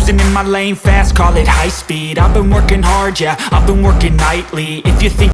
Cruising in my lane fast, call it high speed. I've been working hard, yeah, I've been working nightly. If you think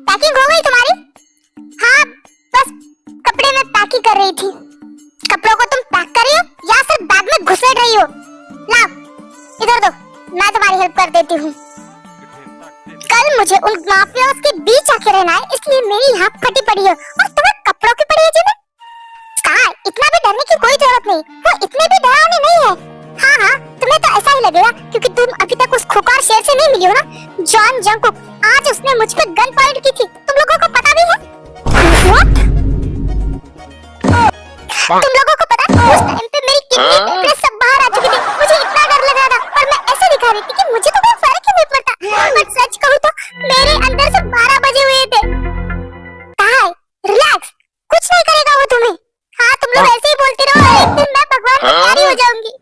packing हो गई तुम्हारी? हाँ, बस कपड़े में packing कर रही थी। कपड़ों को तुम पैक कर रही हो या सिर्फ बैग में घुसेड़ रही हो? लाओ, इधर दो, मैं तुम्हारी हेल्प कर देती हूँ। कल मुझे उन माफियाज के बीच आके रहना है, इसलिए मेरी यहाँ फटी पड़ी है और तुम्हें कपड़ों की पड़ी है जेब में। स्काई, इतना भी डरने की कोई जरूरत नहीं, वो इतने भी डरावने नहीं है। हाँ हाँ, तुम्हें तो ऐसा ही लगेगा क्योंकि तुम अभी तक उस खुकार शेर से नहीं मिली हो ना, जॉन जंगकुक। आज उसने मुझ पे गन पॉइंट की थी, तुम लोगों को पता भी है? What? तुम लोगों को पता है, उस टाइम पे मेरी किडनी फेफड़े सब बाहर आ चुके थे। मुझे इतना डर लग रहा था और मैं ऐसे दिखा रही थी कि मुझे तो कोई फर्क ही नहीं पड़ता। बट सच कहूँ तो मेरे अंदर से 12 बजे हुए थे। हाय, रिलैक्स, कुछ नहीं करेगा वो तुम्हें। हाँ, तुम लोग ऐसे ही बोलते रहो, एक दिन मैं भगवान की प्यारी हो जाऊंगी।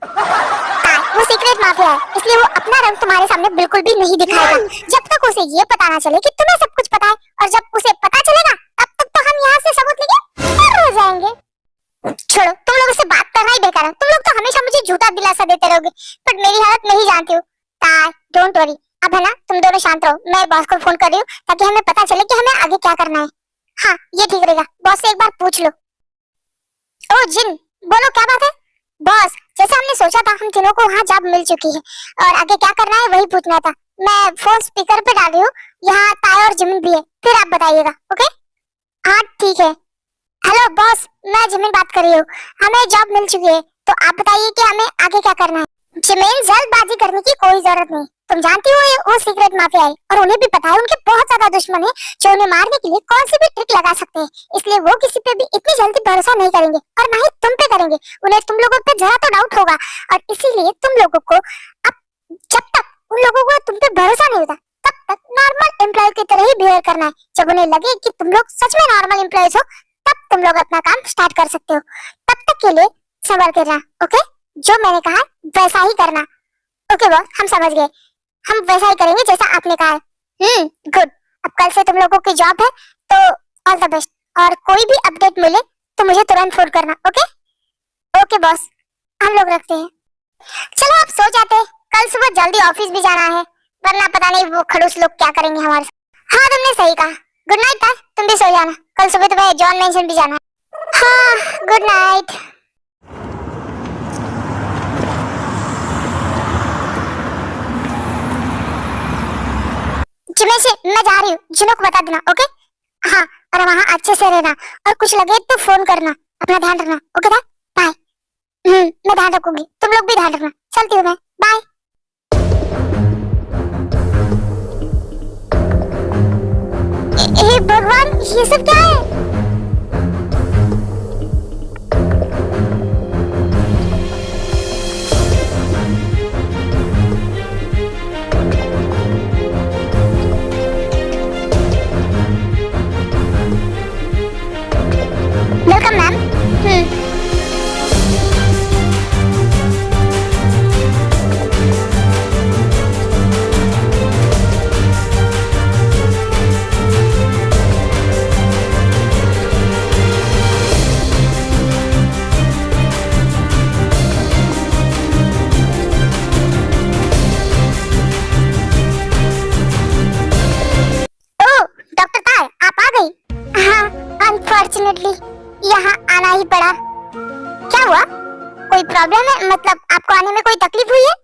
वो सीक्रेट माफिया है, इसलिए वो अपना रंग तुम्हारे सामने बिल्कुल भी नहीं दिखाएगा जब तक उसे ये पता ना चले कि तुम्हें सब कुछ पता है। और जब उसे पता चलेगा तब तक तो हम यहाँ से सबूत लेके फरार हो जाएंगे। छोड़ो, तुम लोगों से बात करना ही बेकार है। तुम लोग तो हमेशा मुझे झूठा दिलासा देते रहोगे, बट मेरी हालत नहीं जानती हो। डोंट वरी, अब है ना, तुम दोनों शांत रहो। मैं बॉस को फोन कर रही हूँ ताकि हमें पता चले कि हमें आगे क्या करना है। हाँ, ये ठीक रहेगा। बॉस से एक बार पूछ लो। ओ जिन, बोलो क्या बात है? बॉस, जैसे हमने सोचा था, हम तीनों को वहाँ जॉब मिल चुकी है और आगे क्या करना है वही पूछना था। मैं फोन स्पीकर पे डाल रही हूँ, यहाँ ताया और जिमिन भी है, फिर आप बताइएगा। ओके? हाँ ठीक है। हेलो बॉस, मैं जिमिन बात कर रही हूँ। हमें जॉब मिल चुकी है, तो आप बताइए कि हमें आगे क्या करना है। जिमिन, जल्दबाजी करने की कोई जरूरत नहीं। तुम जानती हो ये वो सीक्रेट माफिया है और उन्हें भी पता है उनके बहुत ज्यादा दुश्मन है जो उन्हें मारने के लिए कौन सी भी ट्रिक लगा सकते हैं। इसलिए वो किसी पे भी इतनी जल्दी भरोसा नहीं करेंगे और ना ही तुम पे करेंगे। उन्हें तुम लोगों पे जरा तो डाउट होगा और इसीलिए तुम लोगों को अब, जब तक उन लोगों को तुम पे भरोसा नहीं होता तब तक नॉर्मल एम्प्लॉय की तरह ही बिहेव करना है। जब उन्हें लगे कि तुम लोग सच में नॉर्मल एम्प्लॉयज हो तब तुम लोग अपना काम स्टार्ट कर सकते हो। तब तक के लिए संभल कर रहना। ओके? जो मैंने कहा वैसा ही करना। ओके बॉस, हम समझ गए। हम वैसा ही करेंगे जैसा आपने कहा है। गुड। अब कल से तुम लोगों की जॉब है, तो ऑल द बेस्ट। और कोई भी अपडेट मिले तो मुझे तुरंत फोन करना। ओके? ओके बॉस, हम लोग रखते हैं। चलो आप सो जाते हैं, कल सुबह जल्दी ऑफिस भी जाना है, वरना पता नहीं वो खड़ूस लोग क्या करेंगे हमारे साथ। हाँ, तुमने सही कहा। गुड नाइट था, तुम भी सो जाना, कल सुबह तुम्हें जॉन मेंशन भी जाना है। हाँ, गुड नाइट। मैं जा रही हूँ, जिनो को बता देना। ओके? हाँ, और वहाँ अच्छे से रहना और कुछ लगे तो फोन करना। अपना ध्यान रखना। ओके था? बाय। मैं ध्यान रखूंगी, तुम लोग भी ध्यान रखना। चलती हूँ मैं, बाय। भगवान, ये सब क्या है? Welcome ma'am. डॉक्टर तार, आप आ गई? हाँ, अनफॉर्चुनेटली यहाँ आना ही पड़ा। क्या हुआ? कोई प्रॉब्लम है? मतलब आपको आने में कोई तकलीफ हुई है?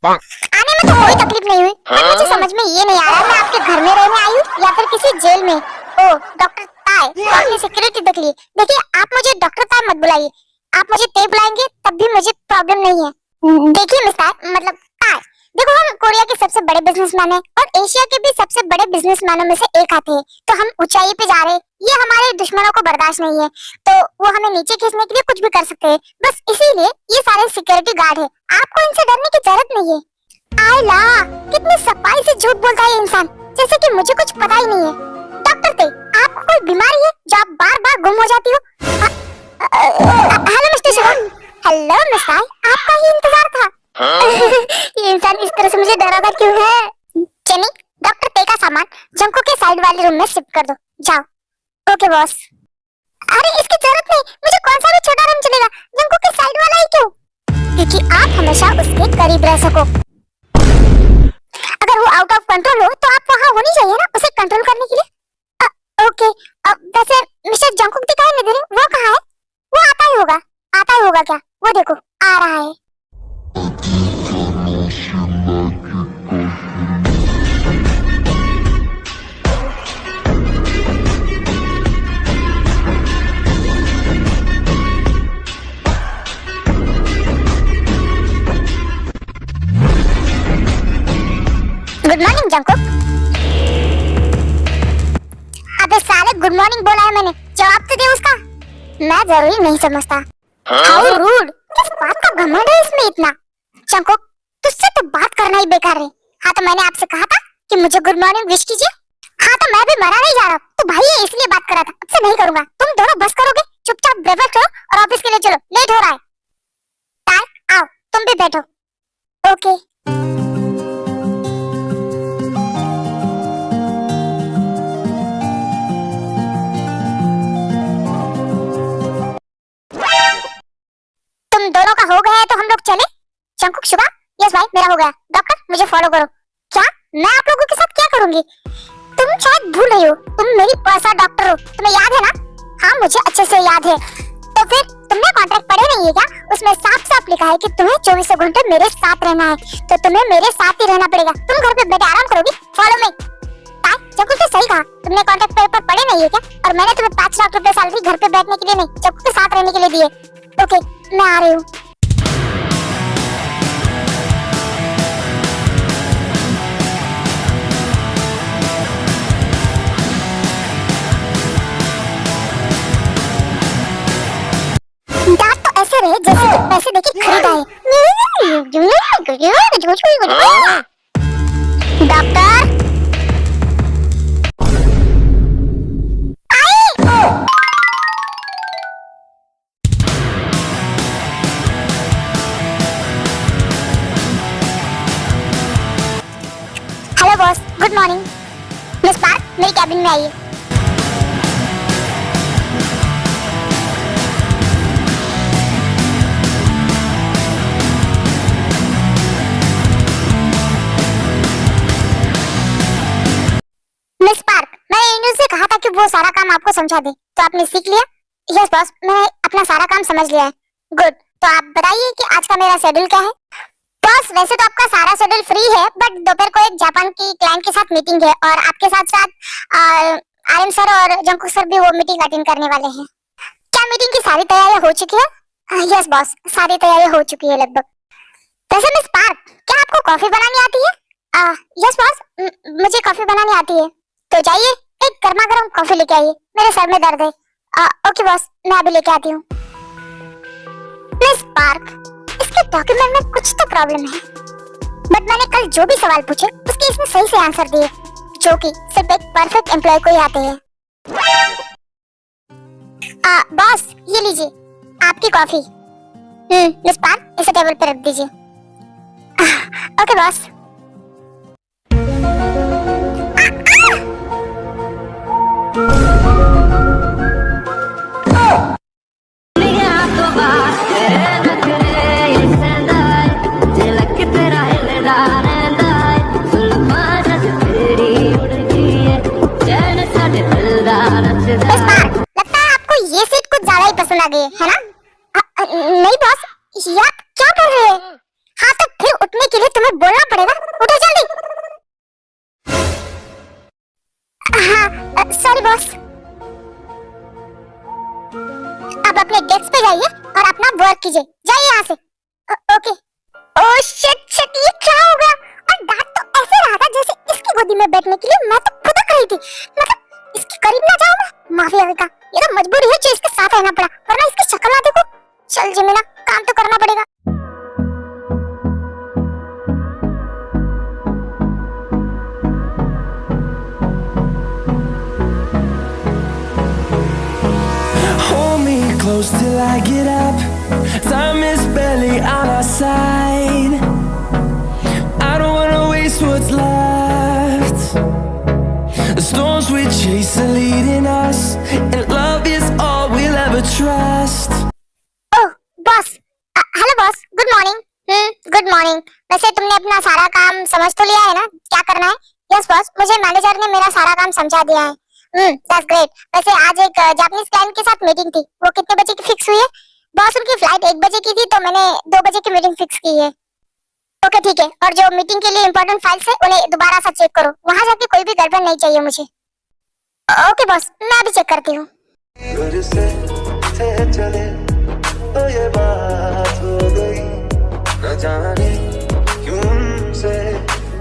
आने में तो कोई तकलीफ नहीं हुई, पर मुझे समझ में ये नहीं आ रहा मैं आपके घर में रहने आई हूँ या फिर किसी जेल में। ओ डॉक्टर ताय, आपने सिक्योरिटी देख ली। देखिए, आप मुझे डॉक्टर ताय मत बुलाइए। आप मुझे ते बुलाएंगे तब भी मुझे प्रॉब्लम नहीं है। देखिए मिस्टर, मतलब ताय, देखो हम कोरिया के सबसे बड़े बिजनेसमैन हैं और एशिया के भी सबसे बड़े बिजनेसमैनों में से एक आते हैं। तो हम ऊंचाई पे जा रहे हैं, ये हमारे दुश्मनों को बर्दाश्त नहीं है, तो वो हमें नीचे खींचने के लिए कुछ भी कर सकते हैं। बस इसीलिए ये सारे सिक्योरिटी गार्ड है। आपको इनसे डरने की जरूरत नहीं है। आयला, कितनी सफाई से झूठ बोलता है ये इंसान, जैसे कि मुझे कुछ पता ही नहीं है। डॉक्टर ते, आपको कोई बीमारी है जो आप बार बार गुम हो जाती हो? Hello mister Shivam. Hello mister, आपका ही इंतजार था। ये इंसान इस तरह से मुझे डराता क्यों है? चनी, डॉक्टर पे का सामान जंको के साइड वाले रूम में शिफ्ट कर दो, जाओ। Okay boss. अरे इसकी जरूरत नहीं, मुझे कौन सा भी छोटा रूम चलेगा, जंको के साइड वाला ही क्यों? क्योंकि आप हमेशा उसके करीब रह सको। अगर वो आउट ऑफ कंट्रोल हो तो आप वहाँ होनी चाहिए ना उसे कंट्रोल करने के लिए। ओके, वैसे मिस्टर जंकुक दिखाई नहीं दे रहे, वो कहाँ है? वो आता ही होगा क्या? वो देखो आ रहा है। Good morning Jungkook. अबे साले गुड मॉर्निंग बोला है मैंने, जवाब तो दे उसका। मैं जरूरी नहीं समझता। हाउ रूड, किस बात का घमंड है इसमें इतना? जंकुक तुझसे तो बात करना ही बेकार है। हाँ तो मैंने आपसे कहा था कि मुझे गुड मॉर्निंग विश कीजिए। हाँ तो मैं भी मना नहीं जा रहा, तो भाई ये इसलिए बात करा था, अब से नहीं करूंगा। तुम दोनों बस करोगे, चुपचाप ब्रेकफास्ट करो और ऑफिस के लिए चलो, लेट हो रहा है। टाइम आओ, तुम भी बैठो। ओके। दोनों का हो गया है तो हम लोग चले। जंकुक शुभा, यस भाई मेरा हो गया। डॉक्टर मुझे फॉलो करो। क्या? मैं आप लोगों के साथ क्या करूंगी? तुम शायद भूल रही हो, तुम मेरी पर्सनल डॉक्टर हो, तुम्हें याद है ना? हाँ मुझे अच्छे से याद है। तो फिर तुमने कॉन्ट्रैक्ट पढ़े नहीं है क्या? उसमें साफ साफ लिखा है कि तुम्हें 24 घंटे मेरे साथ रहना है, तो तुम्हें मेरे साथ ही रहना पड़ेगा। तुम घर पे बैठे आराम करोगी? Follow me. जंकुक ने सही कहा, तुमने कॉन्ट्रैक्ट पेपर पढ़े नहीं है क्या? और मैंने तुम्हें 5 लाख रुपए सैलरी घर पे बैठने के लिए नहीं, जंकुक के साथ रहने के लिए दिए। ओके मैं आ रही हूँ। दांत तो ऐसे रहे जैसे कि पैसे देके खरीदा है। Doctor hello boss, good morning. Miss park मेरी कैबिन में आइए। मिस पार्क, मैंने इन से कहा था कि वो सारा काम आपको समझा दे, तो आपने सीख लिया? यस बॉस, मैंने अपना सारा काम समझ लिया है। गुड, तो आप बताइए कि आज का मेरा शेड्यूल क्या है? बॉस वैसे तो आपका सारा शेड्यूल फ्री है, बट दोपहर को एक जापान की क्लाइंट के साथ मीटिंग है और आपके साथ साथ आर्यन सर और जंकुक सर भी वो मीटिंग अटेंड करने वाले हैं। क्या मीटिंग की सारी तैयारियां हो चुकी है? यस बॉस, सारी तैयारियां हो चुकी है लगभग। वैसे मिस पार्क, क्या आपको कॉफी बनानी आती है? यस बॉस, मुझे कॉफी बनानी आती है। तो जाइए एक गर्मा गर्म कॉफी लेके आइए, मेरे सर में दर्द है। ओके बॉस, मैं अभी लेके आती हूँ। मिस पार्क, इसके डॉक्यूमेंट में कुछ तो प्रॉब्लम है, बट मैंने कल जो भी सवाल पूछे उसके इसने सही से आंसर दिए, जो कि सिर्फ एक परफेक्ट एम्प्लॉय को ही आते हैं। बॉस ये लीजिए आपकी कॉफी। मिस पार्क, इसे टेबल पर रख दीजिए। Okay boss. लगता है आपको ये सीट कुछ ज्यादा ही पसंद आ गई है ना? नहीं बॉस, ये आप क्या कर रहे हैं? हाँ तो फिर उठने के लिए तुम्हें बोलना पड़ेगा, उठो जल्दी। हाँ सॉरी बॉस। अब अपने डेस्क पे जाइए और अपना वर्क कीजिए, जाइए यहाँ से। ओके। ओह शिट शिट, ये क्या हो गया? और दांत तो ऐसे रहा था जैसे इसकी गोदी में बैठने के लिए मैं तो खुदक रही थी, मतलब इसके करीब ना जाओ मैं। माफी का ये तो मजबूरी है जो इसके साथ रहना पड़ा, वरना इसकी शक्ल ना देखो। चल जमीना, काम तो करना पड़ेगा। Close till I get up. Time is barely on our side. I don't wanna waste what's left. peace are leading us, and love is all we'll ever trust. Oh boss, hello boss, good morning. Good morning. वैसे तुमने अपना सारा काम समझ तो लिया है ना, क्या करना है? यस बॉस, मुझे मैनेजर ने मेरा सारा काम समझा दिया है। That's great. वैसे आज एक जापानीज क्लाइंट के साथ मीटिंग थी, वो कितने बजे की फिक्स हुई है? बॉस उनकी फ्लाइट 1 बजे की थी, तो मैंने 2 बजे की मीटिंग फिक्स की है। ओके ठीक है, और जो मीटिंग के लिए इंपॉर्टेंट फाइल्स है उन्हें दोबारा से चेक करो, वहां जाके कोई भी गड़बड़ नहीं चाहिए मुझे। ओके बॉस, मैं अभी चेक करती हूँ। चले तो ये बात हो गई, न जाने क्यों से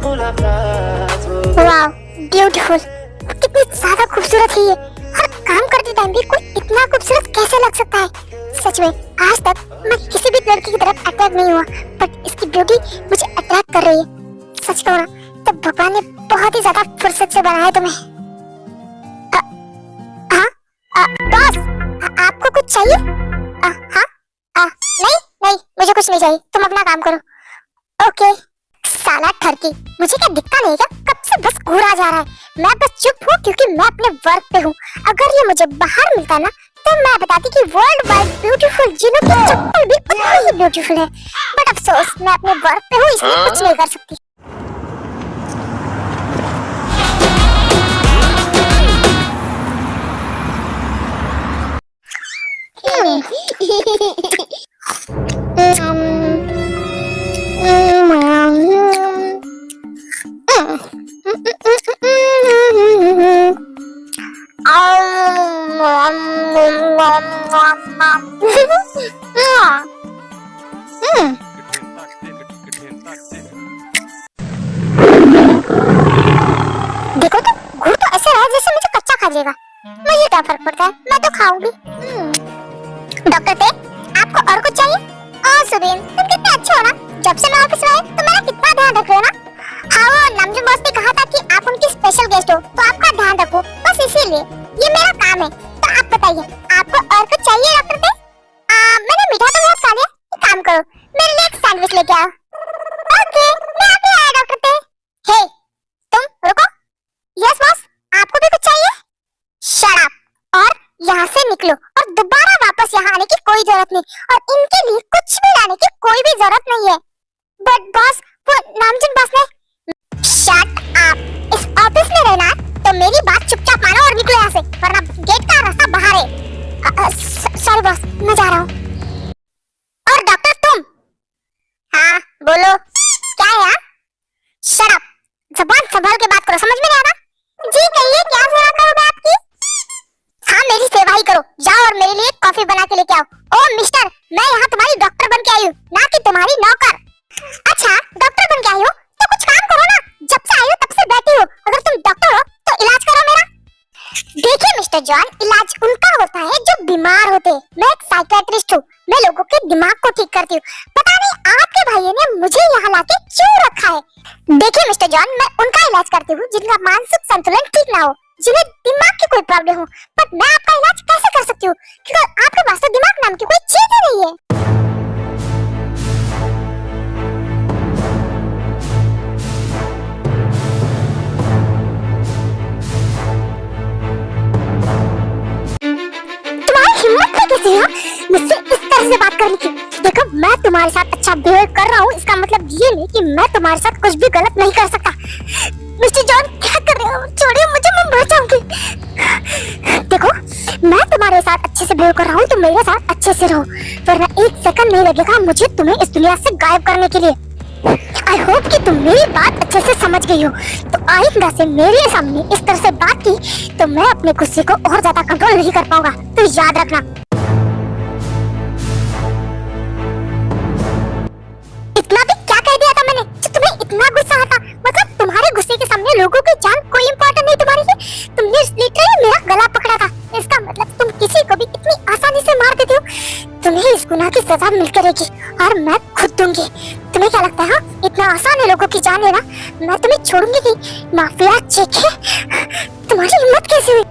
मुलाकात हो गई। Wow, beautiful. कितनी ज्यादा खूबसूरत है ये, और काम करते टाइम भी कोई इतना खूबसूरत कैसे लग सकता है? सच में आज तक मैं किसी भी लड़की की तरफ अट्रैक्ट नहीं हुआ, बट इसकी ब्यूटी मुझे अट्रैक्ट कर रही है। सच कहूँ ना तो भगवान ने बहुत ही ज्यादा फुर्सत से बनाया तुम्हें। हाँ बॉस, आपको कुछ चाहिए? हाँ नहीं नहीं, मुझे कुछ नहीं चाहिए, तुम अपना काम करो। ओके। साला ठरकी, मुझे क्या दिखता नहीं क्या? कब से बस घूरा जा रहा है। मैं बस चुप हूँ क्योंकि मैं अपने वर्क पे हूँ। अगर ये मुझे बाहर मिलता ना तो मैं बताती कि वर्ल्ड वाइड ब्यूटीफुल जिनों की चप्पल भी उतनी ही ब्यूटीफुल है। बट अफसोस मैं अपने वर्क पे हूँ, इसलिए कुछ नहीं कर सकती। देखो तो घूर तो ऐसे रहा है जैसे मुझे कच्चा खा जाएगा। मुझे क्या फर्क पड़ता है, मैं तो खाऊंगी। डॉक्टर टे, आपको और कुछ चाहिए? सुबीन, तुम कितने अच्छे हो ना। जब से मैं ऑफिस में आई तो मेरा कितना ध्यान रख रहे हो ना। हाँ, वो नामजुन बॉस ने कहा था कि आप उनकी स्पेशल गेस्ट हो, तो आपका ध्यान रखो, बस इसीलिए। ये मेरा काम है। तो आप बताइए, आपको और कुछ चाहिए डॉक्टर टे? मैंने मीठा तो बहुत खा लिया, एक काम करो, मेरे लिए एक सैंडविच लेके आओ। ओके, मैं अभी आया डॉक्टर टे। हे, तुम रुको। यस बॉस, आपको भी कुछ चाहिए? शट अप, और यहाँ से निकलो, और दोबारा वापस यहाँ आने की कोई जरूरत नहीं, और इनके लिए कुछ भी लाने की कोई भी जरूरत नहीं है। बट बॉस, वो नामजुन बॉस ने। शट अप, इस ऑफिस में रहना तो मेरी बात चुपचाप मानो और निकलो यहाँ से, वरना गेट का रास्ता बाहर है। सॉरी बॉस, मैं जा रहा हूँ। और डॉक्टर तुम? हाँ बोलो, क्या है यहाँ? शट अप, ज़बान संभाल के बात करो, समझ में नहीं आ रहा? जी कहिए, क्या सेवा करूं मैं आपकी? हाँ, मेरी सेवा ही करो, जाओ और मेरे लिए कॉफी बना के लेके आओ। ओ मिस्टर, मैं यहाँ तुम्हारी डॉक्टर बन के आई हूँ, ना कि तुम्हारी नौकर। अच्छा, डॉक्टर बन के आई हो तो कुछ काम करो ना, जब से आई हो तब से बैठी हो। अगर तुम डॉक्टर हो तो इलाज करो मेरा। देखिए मिस्टर जॉन, इलाज उनका होता है जो बीमार होते हैं। मैं एक साइकियाट्रिस्ट हूँ, मैं लोगों के दिमाग को ठीक करती हूँ। पता नहीं आपके भाइयों ने मुझे यहाँ लाके क्यों रखा है। देखिए मिस्टर जॉन, मैं उनका इलाज करती हूँ जिनका मानसिक संतुलन ठीक ना हो, जिन्हें दिमाग की कोई प्रॉब्लम हो। बट मैं आपका इलाज कैसे कर सकती हूँ, क्योंकि आपके पास तो दिमाग नाम की कोई चीज ही नहीं है। मुझसे इस तरह से बात करने की। देखो, मैं तुम्हारे साथ अच्छा बिहेव कर रहा हूँ, इसका मतलब ये नहीं कि मैं तुम्हारे साथ कुछ भी गलत नहीं कर सकता। मिस्टर जॉन, क्या कर रहे हो? छोड़िए मुझे, मैं मर जाऊंगी। देखो, मैं तुम्हारे साथ अच्छे से बिहेव कर रहा हूँ, तो मेरे साथ अच्छे से रहो, वरना एक सेकंड नहीं लगेगा मुझे तुम्हें इस दुनिया से गायब करने के लिए। आई होप कि तुम मेरी बात अच्छे से समझ गई हो। तो आइंदा से मेरे सामने इस तरह से बात की तो मैं अपने गुस्से को और ज्यादा कंट्रोल नहीं कर पाऊंगा, तो याद रखना। इतना भी क्या कह दिया था मैंने जो तुम्हें इतना गुस्सा आता? मतलब तुम्हारे गुस्से के सामने लोगों की जान कोई इम्पोर्टेंट नहीं तुम्हारी है। तुमने लिटरली मेरा गला पकड़ा था, इसका मतलब तुम किसी को भी इतनी आसानी से मार देते हो। तुम्हें इस गुनाह की सजा मिलकर रहेगी और मैं खुद दूंगी। तुम्हें क्या लगता है हाँ, इतना आसान है लोगों की जान लेना? मैं तुम्हें छोड़ूंगी नहीं। माफिया चेक है, तुम्हारी हिम्मत कैसे हुई?